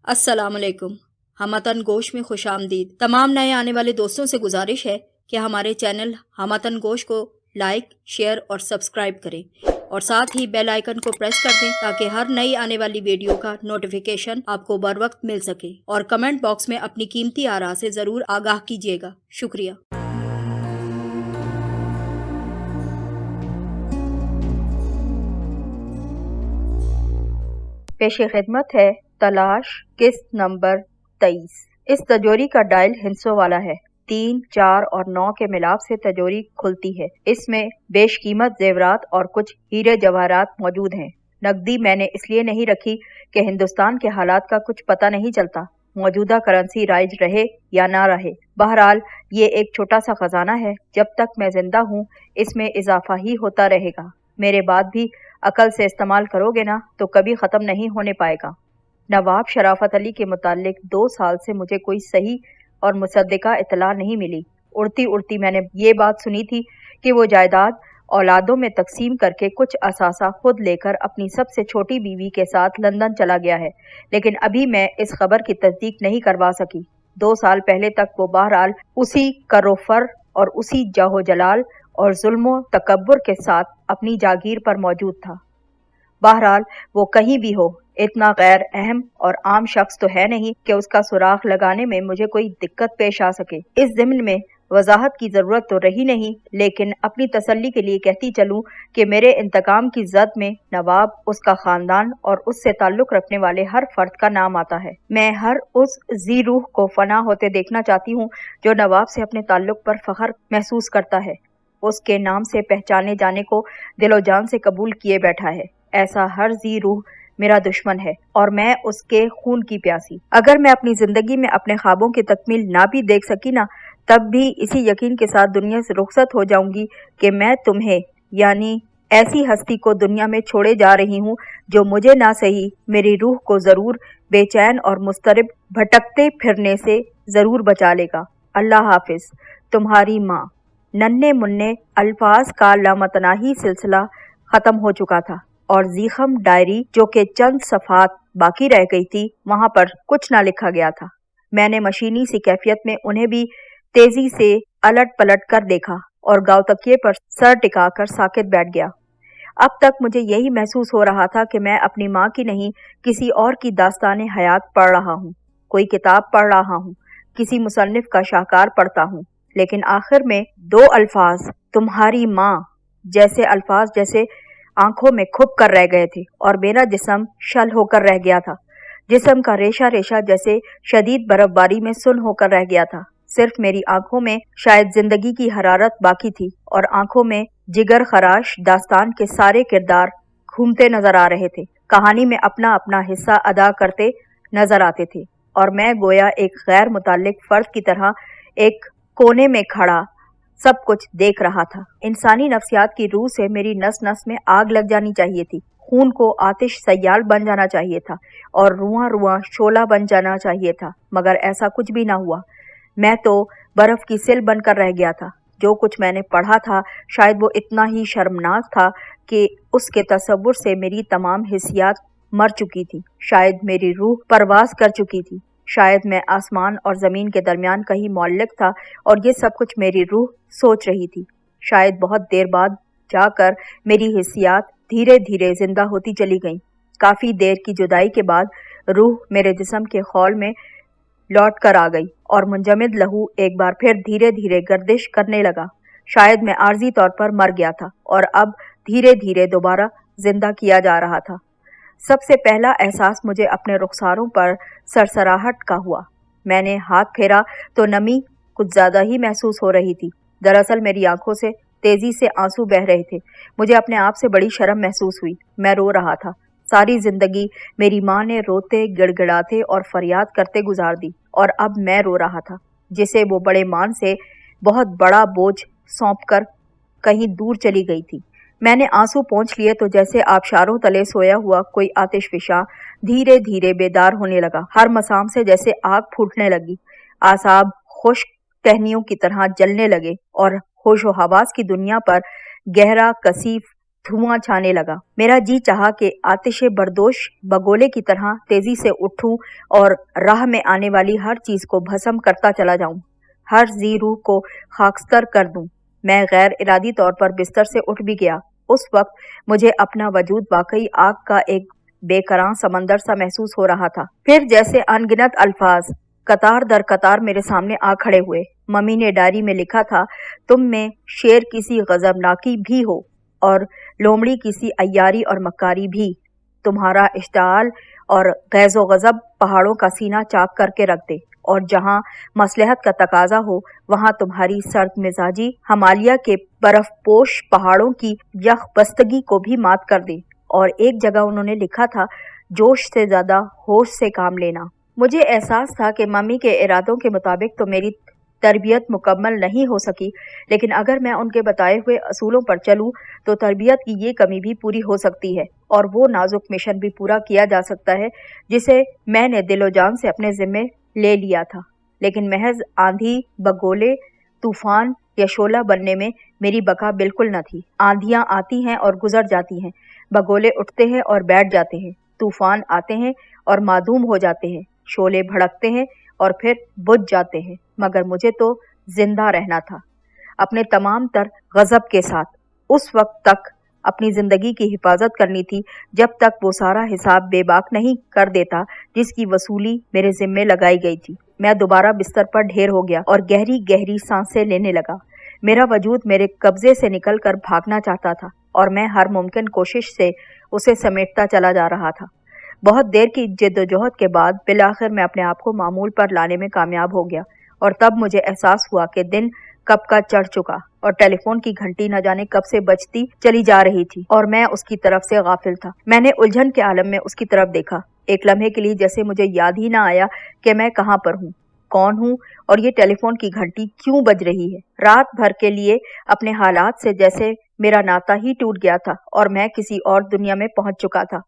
अस्सलाम वालेकुम। हमतन गोश में खुश आमदीद। तमाम नए आने वाले दोस्तों से गुजारिश है कि हमारे चैनल हमतन गोश को लाइक, शेयर और सब्सक्राइब करें और साथ ही बेल आइकन को प्रेस कर दें ताकि हर नई आने वाली वीडियो का नोटिफिकेशन आपको बर वक्त मिल सके। और कमेंट बॉक्स में अपनी कीमती आरा से ज़रूर आगाह कीजिएगा। शुक्रिया। पेश खिदमत है तलाश किस्त नंबर 23। इस तजोरी का डायल हिंसों वाला है। 3, 4 और 9 के मिलाप से तजोरी खुलती है। इसमें बेशकीमत जेवरात और कुछ हीरे जवाहरात मौजूद हैं। नकदी मैंने इसलिए नहीं रखी कि हिंदुस्तान के हालात का कुछ पता नहीं चलता, मौजूदा करेंसी राइज रहे या ना रहे। बहरहाल ये एक छोटा सा खजाना है, जब तक मैं जिंदा हूँ इसमें इजाफा ही होता रहेगा। मेरे बाद भी अकल से इस्तेमाल करोगे ना तो कभी ख़त्म नहीं होने पाएगा। नवाब शराफत अली के मुतालिक 2 साल से मुझे कोई सही और मुसद्दिका इतला नहीं मिली। उड़ती उड़ती मैंने ये बात सुनी थी कि वो जायदाद औलादों में तकसीम करके कुछ असासा खुद लेकर अपनी सबसे छोटी बीवी के साथ लंदन चला गया है, लेकिन अभी मैं इस खबर की तस्दीक नहीं करवा सकी। 2 साल पहले तक वो बहरहाल उसी करोफर और उसी जाहो जलाल और जुल्मो तकब्बुर के साथ अपनी जागीर पर मौजूद था। बहरहाल वो कहीं भी हो, इतना गैर अहम और आम शख्स तो है नहीं कि उसका सुराग लगाने में मुझे कोई दिक्कत पेश आ सके। इस ज़िम्न में वजाहत की ज़रूरत तो रही नहीं, लेकिन अपनी तसल्ली के लिए कहती चलूं कि मेरे इंतकाम की जद में नवाब, उसका ख़ानदान और उससे ताल्लुक़ रखने वाले हर फर्द का नाम आता है। मैं हर उस जी रूह को फना होते देखना चाहती हूँ जो नवाब से अपने ताल्लुक़ पर फ़ख्र महसूस करता है, उसके नाम से पहचाने जाने को दिलो जान से कबूल किए बैठा है। ऐसा हर जी रूह मेरा दुश्मन है और मैं उसके खून की प्यासी। अगर मैं अपनी जिंदगी में अपने ख्वाबों की तकमील ना भी देख सकी ना, तब भी इसी यकीन के साथ दुनिया से रुखसत हो जाऊंगी कि मैं तुम्हें यानी ऐसी हस्ती को दुनिया में छोड़े जा रही हूँ जो मुझे ना सही मेरी रूह को जरूर बेचैन और मुस्तरिब भटकते फिरने से जरूर बचा लेगा। अल्लाह हाफिज। तुम्हारी माँ। नन्हे मुन्ने अल्फाज का लामतनाही सिलसिला खत्म हो चुका था और जीखम डायरी जो कि चंद सफ़ात बाकी रह गई थी, वहां पर कुछ ना लिखा गया था। मैंने मशीनी सी कैफियत में उन्हें भी तेजी से अलट पलट कर देखा और गाँव तकिए पर सर टिकाकर साकित बैठ गया। अब तक मुझे यही महसूस हो रहा था कि मैं अपनी माँ की नहीं किसी और की दास्तान हयात पढ़ रहा हूँ, कोई किताब पढ़ रहा हूँ, किसी मुसन्निफ का शाहकार पढ़ता हूँ। लेकिन आखिर में 2 अल्फाज तुम्हारी माँ जैसे अल्फाज जैसे आंखों में खुप कर रह गए थे और मेरा जिस्म शल होकर रह गया था। जिस्म का रेशा रेशा जैसे शदीद बर्फबारी में सुन्न होकर रह गया था। सिर्फ मेरी आंखों में शायद जिंदगी की हरारत बाकी थी और आंखों में जिगर खराश दास्तान के सारे किरदार घूमते नजर आ रहे थे, कहानी में अपना अपना हिस्सा अदा करते नजर आते थे और मैं गोया एक गैर मुताल्लिक फर्द की तरह एक कोने में खड़ा सब कुछ देख रहा था। इंसानी नफ्सियात की रूह से मेरी नस नस में आग लग जानी चाहिए थी, खून को आतिश सयाल बन जाना चाहिए था और रुआं रुआं शोला बन जाना चाहिए था, मगर ऐसा कुछ भी ना हुआ। मैं तो बर्फ की सिल बनकर रह गया था। जो कुछ मैंने पढ़ा था शायद वो इतना ही शर्मनाक था कि उसके तसव्वुर से मेरी तमाम हिस्सियात मर चुकी थी। शायद मेरी रूह परवास कर चुकी थी। शायद मैं आसमान और ज़मीन के दरमियान कहीं मौल्लिक था और ये सब कुछ मेरी रूह सोच रही थी। शायद बहुत देर बाद जाकर मेरी हिस्सियात धीरे धीरे जिंदा होती चली गईं। काफ़ी देर की जुदाई के बाद रूह मेरे जिस्म के खौल में लौट कर आ गई और मुंजमद लहू एक बार फिर धीरे धीरे गर्दिश करने लगा। शायद मैं आर्जी तौर पर मर गया था और अब धीरे धीरे दोबारा जिंदा किया जा रहा था। सबसे पहला एहसास मुझे अपने रुखसारों पर सरसराहट का हुआ। मैंने हाथ फेरा तो नमी कुछ ज्यादा ही महसूस हो रही थी। दरअसल मेरी आंखों से तेजी से आंसू बह रहे थे। मुझे अपने आप से बड़ी शर्म महसूस हुई। मैं रो रहा था। सारी जिंदगी मेरी माँ ने रोते गिड़गिड़ाते और फरियाद करते गुजार दी और अब मैं रो रहा था, जिसे वो बड़े मान से बहुत बड़ा बोझ सौंपकर कहीं दूर चली गई थी। मैंने आंसू पोंछ लिए तो जैसे आबशारों तले सोया हुआ कोई आतिशफिशा धीरे धीरे बेदार होने लगा। हर मसाम से जैसे आग फूटने लगी। आसाब खुश्क टहनियों की तरह जलने लगे और होशो हवास की दुनिया पर गहरा कसीफ धुआं छाने लगा। मेरा जी चाहा कि आतिशे बर्दोश बगोले की तरह तेजी से उठूं और राह में आने वाली हर चीज को भस्म करता चला जाऊं, हर जी रूह को खाकस्तर कर दूं। मैं गैर इरादी तौर पर बिस्तर से उठ भी गया। उस वक्त मुझे अपना वजूद वाकई आग का एक बेकरां समंदर सा महसूस हो रहा था। फिर जैसे अनगिनत अल्फाज कतार दर कतार मेरे सामने आ खड़े हुए। मम्मी ने डायरी में लिखा था, तुम में शेर की सी गजबनाकी भी हो और लोमड़ी की सी अय्यारी और मक्कारी भी। तुम्हारा इश्ताल और गैज़ो गजब पहाड़ों का सीना चाक करके रख दे और जहां मसलहत का तकाजा हो वहां तुम्हारी सर्द मिजाजी हिमालय के बर्फपोश पहाड़ों की यख बस्तगी को भी मात कर दे। और एक जगह उन्होंने लिखा था, जोश से ज्यादा होश से काम लेना। मुझे एहसास था कि मम्मी के इरादों के मुताबिक तो मेरी तरबियत मुकम्मल नहीं हो सकी, लेकिन अगर मैं उनके बताए हुए असूलों पर चलूं तो तरबियत की ये कमी भी पूरी हो सकती है और वो नाजुक मिशन भी पूरा किया जा सकता है जिसे मैंने दिलो जान से अपने जिम्मे ले लिया था। लेकिन महज आंधी, बगोले, तूफान या शोला बनने में मेरी बका बिल्कुल न थी। आंधियां आती हैं और गुजर जाती हैं, बगोले उठते हैं और बैठ जाते हैं, तूफान आते हैं और मादूम हो जाते हैं, शोले भड़कते हैं और फिर बुझ जाते हैं, मगर मुझे तो जिंदा रहना था अपने तमाम तर गजब के साथ। उस वक्त तक अपनी जिंदगी की हिफाजत करनी थी जब तक वो सारा हिसाब बेबाक नहीं कर देता जिसकी वसूली मेरे जिम्मे लगाई गई थी। मैं दोबारा बिस्तर पर ढेर हो गया और गहरी गहरी सांसें लेने लगा। मेरा वजूद मेरे कब्जे से निकल कर भागना चाहता था और मैं हर मुमकिन कोशिश से उसे समेटता चला जा रहा था। बहुत देर की जिद्दोजहद के बाद बिलाखिर मैं अपने आप को मामूल पर लाने में कामयाब हो गया और तब मुझे एहसास हुआ कि दिन कब का चढ़ चुका और टेलीफोन की घंटी न जाने कब से बजती चली जा रही थी और मैं उसकी तरफ से गाफिल था। मैंने उलझन के आलम में उसकी तरफ देखा। एक लम्हे के लिए जैसे मुझे याद ही ना आया कि मैं कहाँ पर हूँ, कौन हूँ और ये टेलीफोन की घंटी क्यों बज रही है। रात भर के लिए अपने हालात से जैसे मेरा नाता ही टूट गया था और मैं किसी और दुनिया में पहुंच चुका था।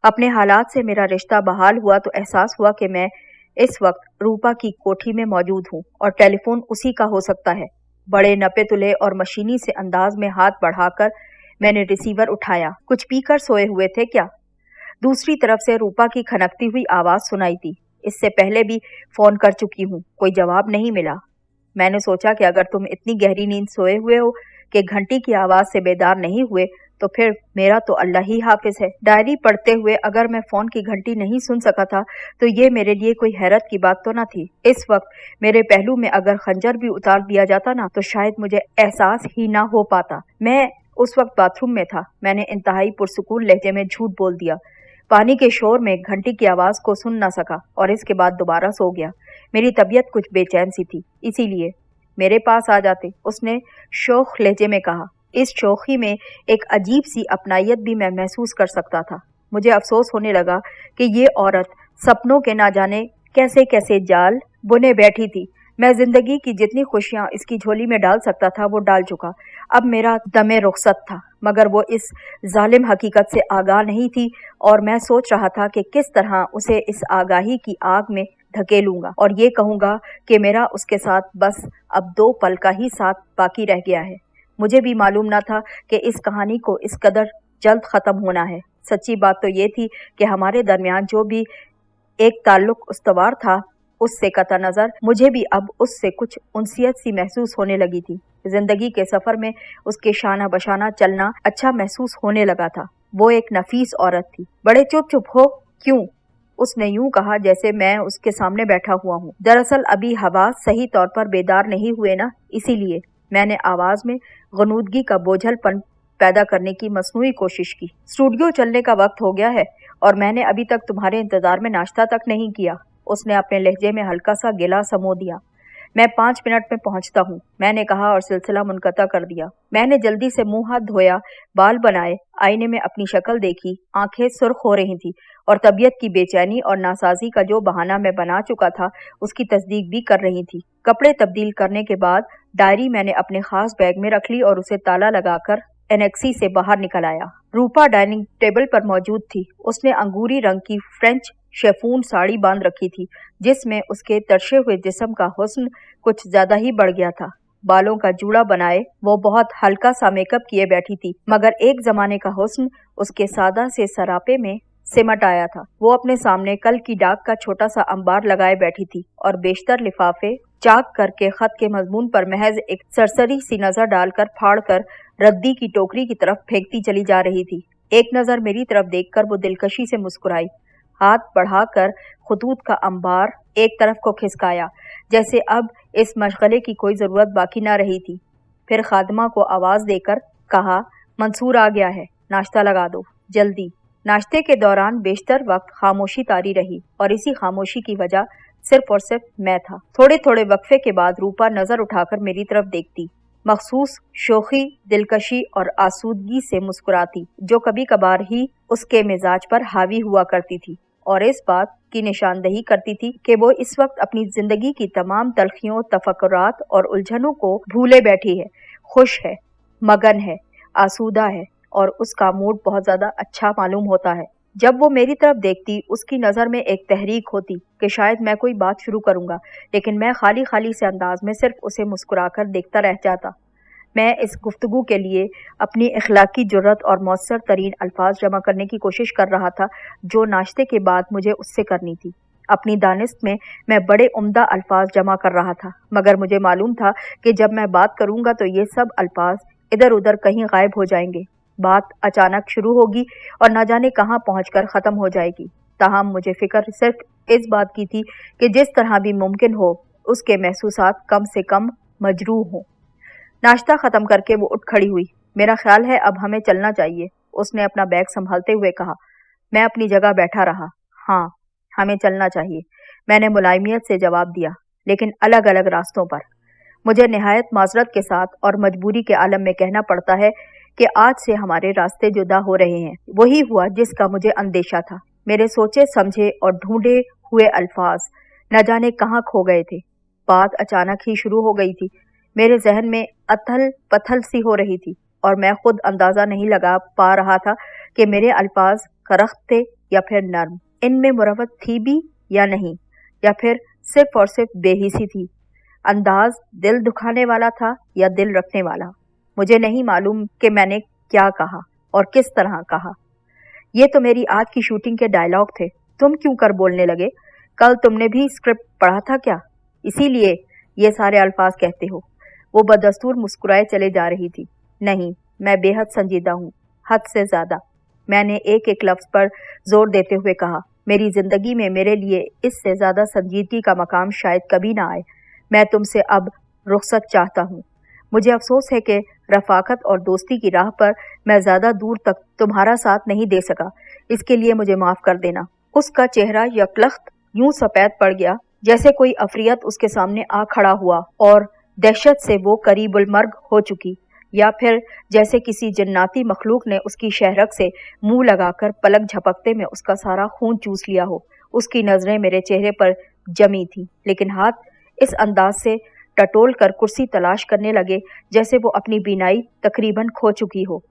अपने हालात से मेरा रिश्ता बहाल हुआ तो एहसास हुआ कि मैं इस वक्त रूपा की कोठी में मौजूद हूँ और टेलीफोन उसी का हो सकता है। बड़े नपे तुले और मशीनी से अंदाज में हाथ बढ़ाकर मैंने रिसीवर उठाया। कुछ पीकर सोए हुए थे क्या? दूसरी तरफ से रूपा की खनकती हुई आवाज सुनाई थी। इससे पहले भी फोन कर चुकी हूँ, कोई जवाब नहीं मिला। मैंने सोचा कि अगर तुम इतनी गहरी नींद सोए हुए हो कि घंटी की आवाज से बेदार नहीं हुए तो फिर मेरा तो अल्लाह ही हाफिज है। डायरी पढ़ते हुए अगर मैं फोन की घंटी नहीं सुन सका था तो ये मेरे लिए कोई हैरत की बात तो न थी। इस वक्त मेरे पहलू में अगर खंजर भी उतार दिया जाता ना तो शायद मुझे एहसास ही ना हो पाता। मैं उस वक्त बाथरूम में था। मैंने इंतहाई पुरसुकून लहजे में झूठ बोल दिया। पानी के शोर में घंटी की आवाज को सुन न सका और इसके बाद दोबारा सो गया। मेरी तबीयत कुछ बेचैन सी थी, इसीलिए मेरे पास आ जाते, उसने शोख लहजे में कहा। इस शोखी में एक अजीब सी अपनायत भी मैं महसूस कर सकता था। मुझे अफसोस होने लगा कि ये औरत सपनों के ना जाने कैसे कैसे जाल बुने बैठी थी। मैं जिंदगी की जितनी खुशियां इसकी झोली में डाल सकता था वो डाल चुका। अब मेरा दमे रुखसत था, मगर वो इस जालिम हकीकत से आगाह नहीं थी और मैं सोच रहा था कि किस तरह उसे इस आगाही की आग में धकेलूंगा और ये कहूंगा कि मेरा उसके साथ बस अब 2 पल का ही साथ बाकी रह गया है। मुझे भी मालूम न था कि इस कहानी को इस कदर जल्द खत्म होना है। सच्ची बात तो ये थी कि हमारे दरमियान जो भी एक ताल्लुक उस्तवार था उससे कता नजर मुझे भी अब उससे कुछ उनसियत सी महसूस होने लगी थी। जिंदगी के सफर में उसके शाना बशाना चलना अच्छा महसूस होने लगा था। वो एक नफीस औरत थी। बड़े चुप चुप हो क्यों? उसने यूं कहा जैसे मैं उसके सामने बैठा हुआ हूँ। दरअसल अभी हवा सही तौर पर बेदार नहीं हुए ना, इसीलिए। मैंने आवाज में गनूदगी का बोझलपन पैदा करने की मसनूई कोशिश की। स्टूडियो चलने का वक्त हो गया है और मैंने अभी तक तुम्हारे इंतजार में नाश्ता तक नहीं किया। उसने अपने लहजे में हल्का सा गिला समो दिया। मैं 5 मिनट में पहुंचता हूँ, मैंने कहा और सिलसिला मुनक़ता कर दिया। मैंने जल्दी से मुंह हाथ धोया, बाल बनाए, आईने में अपनी शक्ल देखी। आंखें सुर्ख हो रही थी और तबीयत की बेचैनी और नासाजी का जो बहाना मैं बना चुका था उसकी तस्दीक भी कर रही थी। कपड़े तब्दील करने के बाद डायरी मैंने अपने खास बैग में रख ली और उसे ताला लगाकर एनेक्सी से बाहर निकल आया। रूपा डाइनिंग टेबल पर मौजूद थी। उसने अंगूरी रंग की फ्रेंच शेफून साड़ी बांध रखी थी जिसमें उसके तरशे हुए जिस्म का हुस्न कुछ ज्यादा ही बढ़ गया था। बालों का जूड़ा बनाए वो बहुत हल्का सा मेकअप किए बैठी थी, मगर एक जमाने का हुस्न उसके सादा से सरापे में सिमट आया था। वो अपने सामने कल की डाक का छोटा सा अंबार लगाए बैठी थी और बेशतर लिफाफे चाक करके खत के मजमून पर महज एक सरसरी सी नजर डालकर फाड़ कर रद्दी की टोकरी की तरफ फेंकती चली जा रही थी। एक नजर मेरी तरफ देखकर वो दिलकशी से मुस्कुराई, हाथ बढ़ाकर खतूत का अंबार एक तरफ को खिसकाया, जैसे अब इस मशगले की कोई जरूरत बाकी न रही थी। फिर खादमा को आवाज देकर कहा, मंसूर आ गया है, नाश्ता लगा दो जल्दी। नाश्ते के दौरान बेशतर वक्त खामोशी तारी रही और इसी खामोशी की वजह सिर्फ और सिर्फ मैं था। थोड़े थोड़े वक्फे के बाद रूपा नजर उठाकर मेरी तरफ देखती, मखसूस शोखी, दिलकशी और आसूदगी से मुस्कुराती, जो कभी कभार ही उसके मिजाज पर हावी हुआ करती थी और इस बात की निशानदही करती थी कि वो इस वक्त अपनी जिंदगी की तमाम तलखियों, तफक्कुरात और उलझनों को भूले बैठी है, खुश है, मगन है, आसूदा है और उसका मूड बहुत ज्यादा अच्छा मालूम होता है। जब वो मेरी तरफ देखती, उसकी नज़र में एक तहरीक होती कि शायद मैं कोई बात शुरू करूंगा, लेकिन मैं खाली खाली से अंदाज में सिर्फ उसे मुस्कुराकर देखता रह जाता। मैं इस गुफ्तगू के लिए अपनी इखलाकी जुर्रत और मौसर तरीन अल्फाज जमा करने की कोशिश कर रहा था, जो नाश्ते के बाद मुझे उससे करनी थी। अपनी दानिस्त में मैं बड़े उम्दा अल्फाज जमा कर रहा था, मगर मुझे मालूम था कि जब मैं बात करूंगा तो ये सब अल्फाज इधर उधर कहीं गायब हो जाएंगे। बात अचानक शुरू होगी और न जाने कहाँ पहुंचकर ख़त्म हो जाएगी। ताहम मुझे फिक्र सिर्फ इस बात की थी कि जिस तरह भी मुमकिन हो उसके महसूसात कम से कम मजरूह हों। नाश्ता ख़त्म करके वो उठ खड़ी हुई। मेरा ख्याल है अब हमें चलना चाहिए, उसने अपना बैग संभालते हुए कहा। मैं अपनी जगह बैठा रहा। हाँ, हमें चलना चाहिए, मैंने मुलायमियत से जवाब दिया, लेकिन अलग अलग रास्तों पर। मुझे निहायत माजरत के साथ और मजबूरी के आलम में कहना पड़ता है कि आज से हमारे रास्ते जुदा हो रहे हैं। वही हुआ जिसका मुझे अंदेशा था। मेरे सोचे समझे और ढूंढे हुए अल्फाज न जाने कहाँ खो गए थे। बात अचानक ही शुरू हो गई थी। मेरे जहन में अथल पथल सी हो रही थी और मैं खुद अंदाजा नहीं लगा पा रहा था कि मेरे अल्फाज करख्त थे या फिर नर्म, इनमें मुरवत थी भी या नहीं, या फिर सिर्फ और सिर्फ बेहिसी थी। अंदाज दिल दुखाने वाला था या दिल रखने वाला। मुझे नहीं मालूम कि मैंने क्या कहा और किस तरह कहा। ये तो मेरी आज की शूटिंग के डायलॉग थे। तुम क्यों कर बोलने लगे? कल तुमने भी स्क्रिप्ट पढ़ा था क्या? इसीलिए ये सारे अल्फाज कहते हो? वो बदस्तूर मुस्कुराए चले जा रही थी। नहीं, मैं बेहद संजीदा हूँ, हद से ज्यादा, मैंने एक एक लफ्ज पर जोर देते हुए कहा। मेरी जिंदगी में मेरे लिए इससे ज्यादा संजीदगी का मकाम शायद कभी ना आए। मैं तुमसे अब रुखसत चाहता हूँ। मुझे अफसोस है कि रफाकत और दोस्ती की राह पर मैं ज्यादा दूर तक तुम्हारा साथ नहीं दे सका। इसके लिए मुझे माफ कर देना। उसका चेहरा यकलख्त यूं सफेद पड़ गया जैसे कोई अफरियत उसके सामने आ खड़ा हुआ और दहशत से वो करीबुल मर्ग हो चुकी, या फिर जैसे किसी जन्नाती मखलूक ने उसकी शहरक से मुंह लगाकर पलक झपकते में उसका सारा खून चूस लिया हो। उसकी नजरें मेरे चेहरे पर जमी थी, लेकिन हाथ इस अंदाज से टटोल कर कुर्सी तलाश करने लगे जैसे वो अपनी बीनाई तकरीबन खो चुकी हो।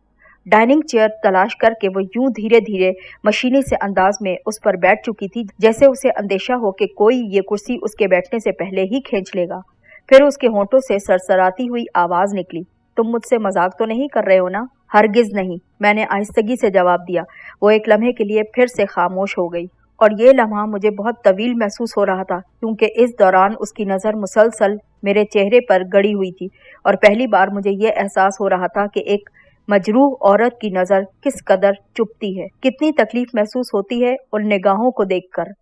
डाइनिंग चेयर तलाश करके वो यूं धीरे धीरे मशीनी से अंदाज में उस पर बैठ चुकी थी, जैसे उसे अंदेशा हो कि कोई ये कुर्सी उसके बैठने से पहले ही खींच लेगा। फिर उसके होंठों से सरसराती हुई आवाज निकली, तुम मुझसे मजाक तो नहीं कर रहे हो ना? हरगिज नहीं, मैंने आहिस्तगी से जवाब दिया। वो एक लम्हे के लिए फिर से खामोश हो गई और ये लम्हा मुझे बहुत तवील महसूस हो रहा था, क्योंकि इस दौरान उसकी नज़र मुसलसल मेरे चेहरे पर गड़ी हुई थी और पहली बार मुझे ये एहसास हो रहा था कि एक मजरूह औरत की नज़र किस कदर चुभती है, कितनी तकलीफ महसूस होती है उन निगाहों को देखकर।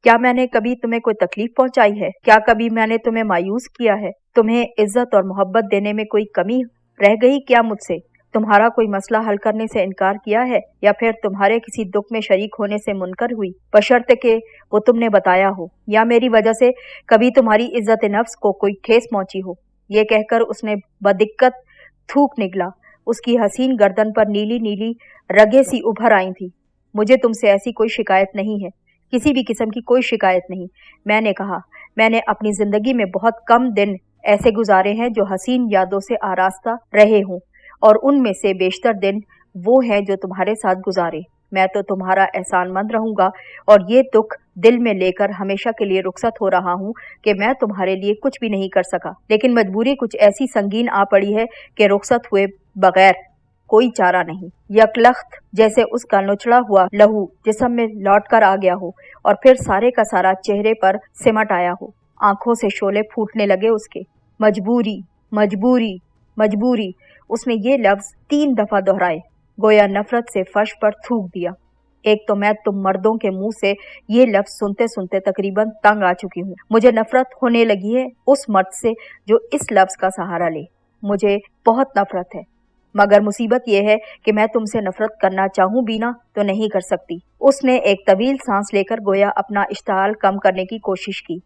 क्या मैंने कभी तुम्हें कोई तकलीफ पहुंचाई है? क्या कभी मैंने तुम्हें मायूस किया है? तुम्हें इज्जत और मोहब्बत देने में कोई कमी रह गई क्या मुझसे? तुम्हारा कोई मसला हल करने से इनकार किया है या फिर तुम्हारे किसी दुख में शरीक होने से मुनकर हुई, बशर्ते कि वो तुमने बताया हो, या मेरी वजह से कभी तुम्हारी इज्जत नफ्स को कोई ठेस पहुंची हो? ये कहकर उसने बदिक्कत थूक निकला। उसकी हसीन गर्दन पर नीली नीली रगे सी उभर आई थी। मुझे तुमसे ऐसी कोई शिकायत नहीं है, किसी भी किस्म की कोई शिकायत नहीं। मैंने कहा, मैंने अपनी जिंदगी में बहुत कम दिन ऐसे गुजारे हैं जो हसीन यादों से आरास्ता रहे हों, और उनमें से बेशतर दिन वो हैं जो तुम्हारे साथ गुजारे। मैं तो तुम्हारा एहसानमंद रहूंगा और ये दुख दिल में लेकर हमेशा के लिए रुखसत हो रहा हूँ कि मैं तुम्हारे लिए कुछ भी नहीं कर सका, लेकिन मजबूरी कुछ ऐसी संगीन आ पड़ी है कि रुखसत हुए बगैर कोई चारा नहीं। यकलख्त जैसे उसका नुचड़ा हुआ लहू जिस्म में लौट कर आ गया हो और फिर सारे का सारा चेहरे पर सिमट आया हो। आंखों से शोले फूटने लगे उसके। मजबूरी, मजबूरी, मजबूरी, उसने ये लफ्ज 3 दफा दोहराए, गोया नफरत से फर्श पर थूक दिया। एक तो मैं तुम मर्दों के मुंह से ये लफ्ज सुनते सुनते तकरीबन तंग आ चुकी हूँ। मुझे नफरत होने लगी है उस मर्द से जो इस लफ्ज का सहारा ले। मुझे बहुत नफरत है, मगर मुसीबत यह है कि मैं तुमसे नफरत करना चाहूं भी ना तो नहीं कर सकती। उसने एक तवील सांस लेकर गोया अपना इश्ताल कम करने की कोशिश की।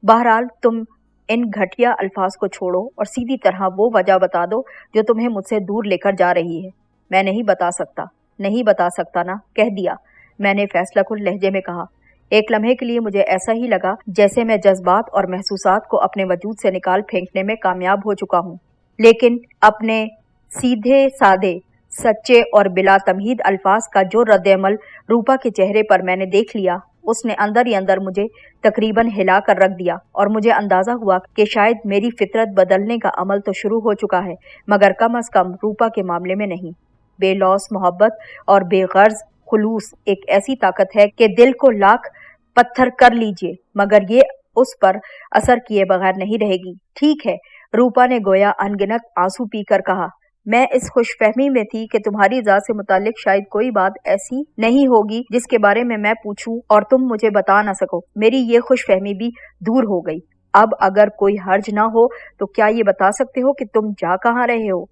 बहरहाल तुम इन घटिया अल्फाज को छोड़ो और सीधी तरह वो वजह बता दो जो तुम्हें मुझसे दूर लेकर जा रही है। मैं नहीं बता सकता, नहीं बता सकता ना, कह दिया, मैंने फैसलाकुल लहजे में कहा। एक लम्हे के लिए मुझे ऐसा ही लगा जैसे मैं जज्बात और महसूसात को अपने वजूद से निकाल फेंकने में कामयाब हो चुका हूँ, लेकिन अपने सीधे साधे, सच्चे और बिला तमहीद अल्फाज का जो रद्द-ए-अमल रूपा के चेहरे पर मैंने देख लिया, उसने अंदर ही अंदर मुझे तकरीबन हिला कर रख दिया और मुझे अंदाजा हुआ कि शायद मेरी फितरत बदलने का अमल तो शुरू हो चुका है, मगर कम अज कम रूपा के मामले में नहीं। बेलौस मोहब्बत और बेगर्ज खुलूस एक ऐसी ताकत है कि दिल को लाख पत्थर कर लीजिए मगर ये उस पर असर किए बगैर नहीं रहेगी। ठीक है, रूपा ने गोया अनगिनत आंसू पीकर कहा, मैं इस खुशफहमी में थी कि तुम्हारी जात से मुतालिक शायद कोई बात ऐसी नहीं होगी जिसके बारे में मैं पूछूं और तुम मुझे बता ना सको। मेरी ये खुशफहमी भी दूर हो गई। अब अगर कोई हर्ज ना हो तो क्या ये बता सकते हो कि तुम जा कहाँ रहे हो?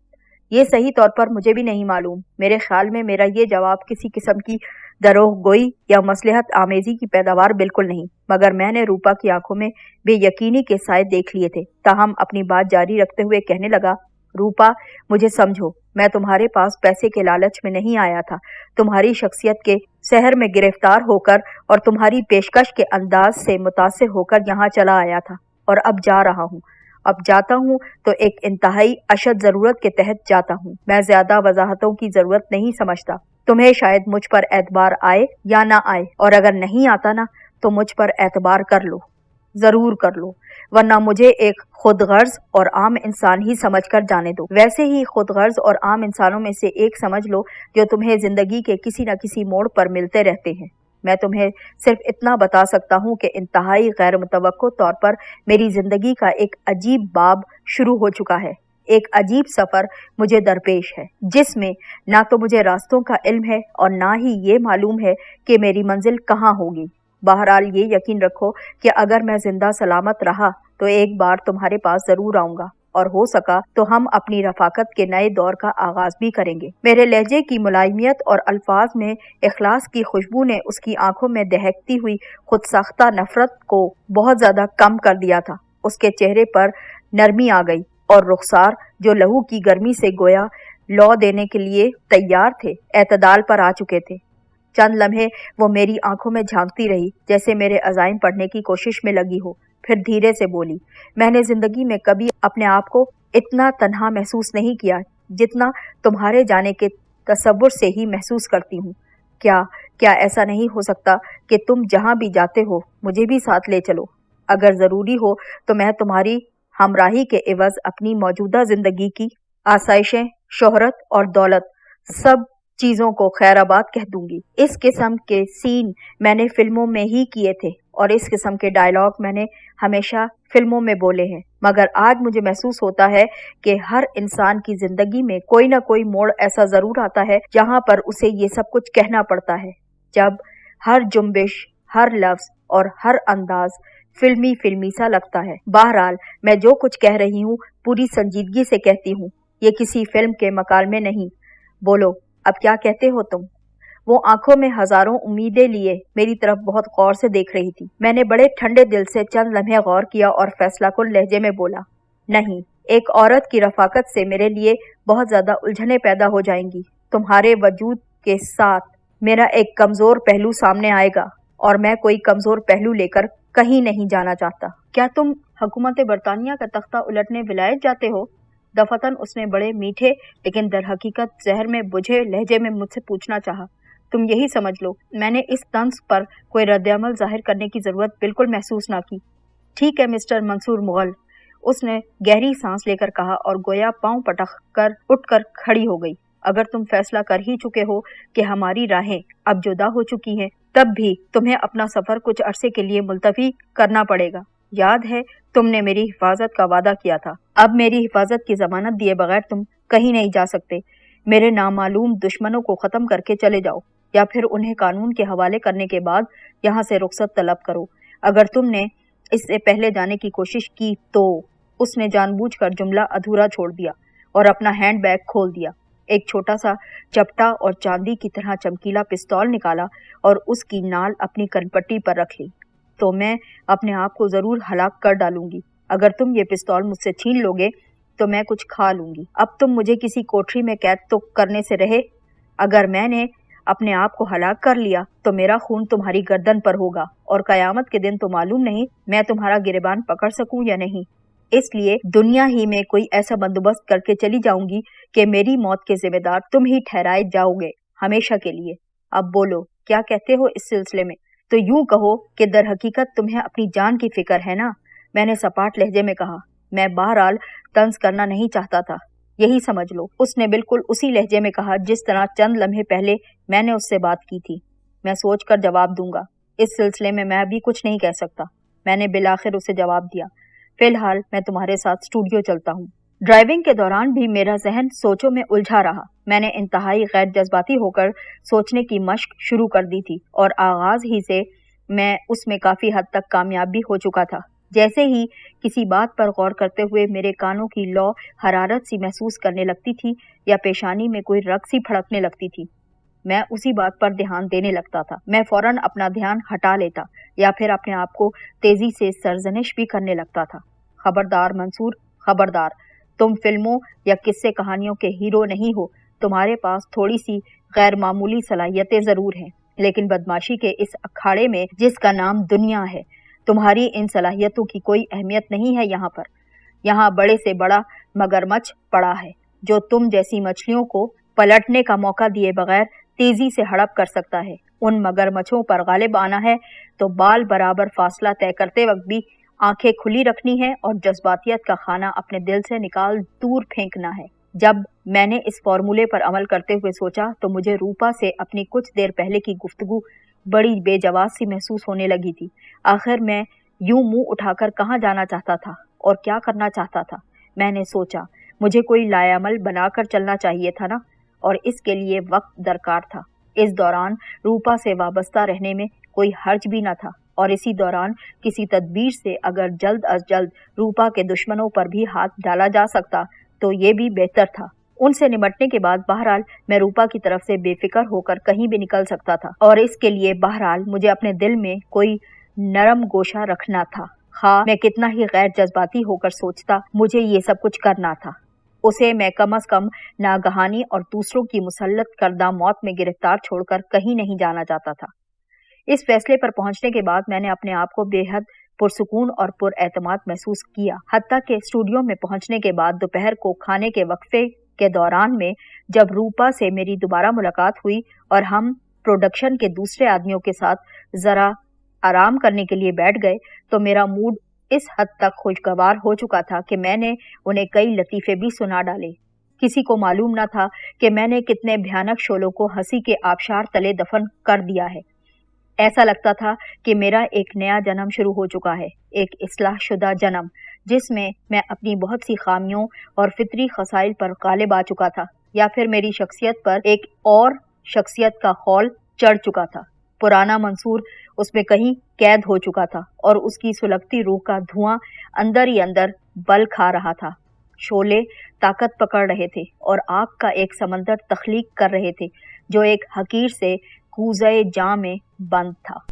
ये सही तौर पर मुझे भी नहीं मालूम। मेरे ख्याल में मेरा ये जवाब किसी किस्म की दरोह गोई या मसलहत आमेजी की पैदावार बिल्कुल नहीं, मगर मैंने रूपा की आंखों में बेयकीनी के साए देख लिए थे। ताहम अपनी बात जारी रखते हुए कहने लगा, रूपा, मुझे समझो, मैं तुम्हारे पास पैसे के लालच में नहीं आया था। तुम्हारी शख्सियत के शहर में गिरफ्तार होकर और तुम्हारी पेशकश के अंदाज से मुतासिर होकर यहाँ चला आया था और अब जा रहा हूँ। अब जाता हूँ तो एक इंतहाई अशद जरूरत के तहत जाता हूँ। मैं ज्यादा वजाहतों की जरूरत नहीं समझता। तुम्हें शायद मुझ पर एतबार आए या ना आए, और अगर नहीं आता ना तो मुझ पर एतबार कर लो, जरूर कर लो, वरना मुझे एक खुदगर्ज और आम इंसान ही समझकर जाने दो। वैसे ही खुदगर्ज और आम इंसानों में से एक समझ लो जो तुम्हें जिंदगी के किसी न किसी मोड़ पर मिलते रहते हैं। मैं तुम्हें सिर्फ इतना बता सकता हूँ कि इंतहाई गैर मुतवक्को तौर पर मेरी जिंदगी का एक अजीब बाब शुरू हो चुका है। एक अजीब सफर मुझे दरपेश है जिसमें ना तो मुझे रास्तों का इल्म है और ना ही ये मालूम है कि मेरी मंजिल कहाँ होगी। बहरहाल ये यकीन रखो कि अगर मैं जिंदा सलामत रहा तो एक बार तुम्हारे पास जरूर आऊंगा और हो सका तो हम अपनी रफाकत के नए दौर का आगाज भी करेंगे। मेरे लहजे की मुलायमियत और अल्फाज में इखलास की खुशबू ने उसकी आंखों में दहकती हुई खुदसाख्ता नफरत को बहुत ज्यादा कम कर दिया था। उसके चेहरे पर नरमी आ गई और रुखसार जो लहू की गर्मी से गोया लौ देने के लिए तैयार थे, एतदाल पर आ चुके थे। चंद लम्हे वो मेरी आंखों में झांकती रही जैसे मेरे अज़ाइम पढ़ने की कोशिश में लगी हो। फिर धीरे से बोली, मैंने जिंदगी में कभी अपने आप को इतना तन्हा महसूस नहीं किया जितना तुम्हारे जाने के तसव्वुर से ही महसूस करती हूँ। क्या ऐसा नहीं हो सकता कि तुम जहाँ भी जाते हो मुझे भी साथ ले चलो? अगर जरूरी हो तो मैं तुम्हारी हमराही के एवज अपनी मौजूदा जिंदगी की आसाइशें, शोहरत और दौलत, सब चीजों को खैराबाद कह दूंगी। इस किस्म के सीन मैंने फिल्मों में ही किए थे और इस किस्म के डायलॉग मैंने हमेशा फिल्मों में बोले हैं, मगर आज मुझे महसूस होता है कि हर इंसान की जिंदगी में कोई ना कोई मोड़ ऐसा जरूर आता है जहां पर उसे ये सब कुछ कहना पड़ता है, जब हर जुम्बिश, हर लफ्ज और हर अंदाज फिल्मी सा लगता है। बहरहाल मैं जो कुछ कह रही हूँ पूरी संजीदगी से कहती हूँ, ये किसी फिल्म के मकालमे नहीं। बोलो, अब क्या कहते हो तुम? वो आंखों में हजारों उम्मीदें लिए मेरी तरफ बहुत गौर से देख रही थी। मैंने बड़े ठंडे दिल से चंद लम्हे गौर किया और फैसलाकुल लहजे में बोला, नहीं, एक औरत की रफाकत से मेरे लिए बहुत ज्यादा उलझने पैदा हो जाएंगी। तुम्हारे वजूद के साथ मेरा एक कमजोर पहलू सामने आएगा और मैं कोई कमजोर पहलू लेकर कहीं नहीं जाना चाहता। क्या तुम हुकूमत बरतानिया का तख्ता उलटने विलायत जाते हो? दफतन उसने बड़े मीठे लेकिन दर हकीकत जहर में बुझे लहजे में मुझसे पूछना चाहा। तुम यही समझ लो, मैंने इस तंज पर कोई रद्द-ए-अमल जाहिर करने की जरूरत बिल्कुल महसूस ना की। ठीक है मिस्टर मंसूर मुगल, उसने गहरी सांस लेकर कहा और गोया पांव पटक कर उठकर खड़ी हो गई। अगर तुम फैसला कर ही चुके हो कि हमारी राहें अब जुदा हो चुकी हैं, तब भी तुम्हें अपना सफर कुछ अरसे के लिए मुलतवी करना पड़ेगा। याद है तुमने मेरी हिफाजत का वादा किया था। अब मेरी हिफाजत की जमानत दिए बगैर तुम कहीं नहीं जा सकते। मेरे नामालूम दुश्मनों को खत्म करके चले जाओ या फिर उन्हें कानून के हवाले करने के बाद यहाँ से रुखसत तलब करो। अगर तुमने इससे पहले जाने की कोशिश की तो। उसने जानबूझकर जुमला अधूरा छोड़ दिया और अपना हैंड बैग खोल दिया। एक छोटा सा चपटा और चांदी की तरह चमकीला पिस्तौल निकाला और उसकी नाल अपनी कनपट्टी पर रख ली। तो मैं अपने आप को जरूर हलाक कर डालूंगी। अगर तुम ये पिस्तौल मुझसे छीन लोगे तो मैं कुछ खा लूंगी। अब तुम मुझे किसी कोठरी में कैद तो करने से रहे। अगर मैंने अपने आप को हलाक कर लिया तो मेरा खून तुम्हारी गर्दन पर होगा और कयामत के दिन तो मालूम नहीं मैं तुम्हारा गिरबान पकड़ सकूं या नहीं। इसलिए दुनिया ही में कोई ऐसा बंदोबस्त करके चली जाऊंगी कि मेरी मौत के जिम्मेदार तुम ही ठहराए जाओगे हमेशा के लिए। अब बोलो क्या कहते हो इस सिलसिले में? तो यूं कहो कि दर हकीकत तुम्हें अपनी जान की फिक्र है ना? मैंने सपाट लहजे में कहा। मैं बहरहाल तंज करना नहीं चाहता था, यही समझ लो। उसने बिल्कुल उसी लहजे में कहा जिस तरह चंद लम्हे पहले मैंने उससे बात की थी। मैं सोचकर जवाब दूंगा, इस सिलसिले में मैं अभी कुछ नहीं कह सकता। मैंने बिलाखिर उसे जवाब दिया, फिलहाल मैं तुम्हारे साथ स्टूडियो चलता हूँ। ड्राइविंग के दौरान भी मेरा जहन सोचों में उलझा रहा। मैंने इंतहाई गैर जज्बाती होकर सोचने की मश्क शुरू कर दी थी और आगाज ही से मैं उसमें काफी हद तक कामयाब भी हो चुका था। जैसे ही किसी बात पर गौर करते हुए मेरे कानों की लौ हरारत सी महसूस करने लगती थी या पेशानी में कोई रग सी फड़कने लगती थी, मैं उसी बात पर ध्यान देने लगता था। मैं फौरन अपना ध्यान हटा लेता या फिर अपने आप को तेजी से सरजनिश भी करने लगता था। खबरदार मंसूर, खबरदार, तुम फिल्मों या किस्से कहानियों के हीरो नहीं हो। तुम्हारे पास थोड़ी सी गैर मामूली सलाहियतें जरूर हैं, लेकिन बदमाशी के इस अखाड़े में जिसका नाम दुनिया है, तुम्हारी इन सलाहियतों की कोई अहमियत नहीं है। यहाँ पर यहाँ बड़े से बड़ा मगरमच्छ पड़ा है जो तुम जैसी मछलियों को पलटने का मौका दिए बगैर तेजी से हड़प कर सकता है। उन मगरमच्छों पर गालिब आना है तो बाल बराबर फासला तय करते वक्त भी आंखें खुली रखनी है और जज्बातियत का खाना अपने दिल से निकाल दूर फेंकना है। जब मैंने इस फॉर्मूले पर अमल करते हुए सोचा तो मुझे रूपा से अपनी कुछ देर पहले की गुफ्तगू बड़ी बेजवाब सी महसूस होने लगी थी। आखिर मैं यूं मुंह उठाकर कहाँ जाना चाहता था और क्या करना चाहता था? मैंने सोचा मुझे कोई लायामल बनाकर चलना चाहिए था ना, और इसके लिए वक्त दरकार था। इस दौरान रूपा से वाबस्ता रहने में कोई हर्ज भी न था और इसी दौरान किसी तदबीर से अगर जल्द अज जल्द रूपा के दुश्मनों पर भी हाथ डाला जा सकता तो ये भी बेहतर था। उनसे निपटने के बाद बहरहाल मैं रूपा की तरफ से बेफिक्र होकर कहीं भी निकल सकता था और इसके लिए बहरहाल मुझे अपने दिल में कोई नरम गोशा रखना था। हाँ, मैं कितना ही गैर जज्बाती होकर सोचता, मुझे ये सब कुछ करना था। उसे मैं कम अज कम नागहानी और दूसरों की मुसल्लत करदा मौत में गिरफ्तार छोड़कर कहीं नहीं जाना चाहता था। इस फैसले पर पहुंचने के बाद मैंने अपने आप को बेहद पुरसुकून और पुरएतमाद महसूस किया। हत्ता के स्टूडियो में पहुंचने के बाद दोपहर को खाने के वक्फे के दौरान में जब रूपा से मेरी दोबारा मुलाकात हुई और हम प्रोडक्शन के दूसरे आदमियों के साथ जरा आराम करने के लिए बैठ गए तो मेरा मूड इस हद तक खुशगवार हो चुका था कि मैंने उन्हें कई लतीफे भी सुना डाले। किसी को मालूम न था कि मैंने कितने भयानक शोलों को हंसी के आबशार तले दफन कर दिया है। ऐसा लगता था कि मेरा एक नया जन्म शुरू हो चुका है, एक इस्लाह शुदा जन्म, जिसमें मैं अपनी बहुत सी खामियों और फितरी खसाइल पर गालिब आ चुका था, या फिर मेरी शख्सियत पर एक और शख्सियत का खौल चढ़ चुका था। पुराना मंसूर उसमें कहीं कैद हो चुका था और उसकी सुलगती रूह का धुआं अंदर ही अंदर बल खा रहा था। शोले ताकत पकड़ रहे थे और आग का एक समंदर तख्लीक कर रहे थे जो एक हकीर से कूज़े जां में बंद था।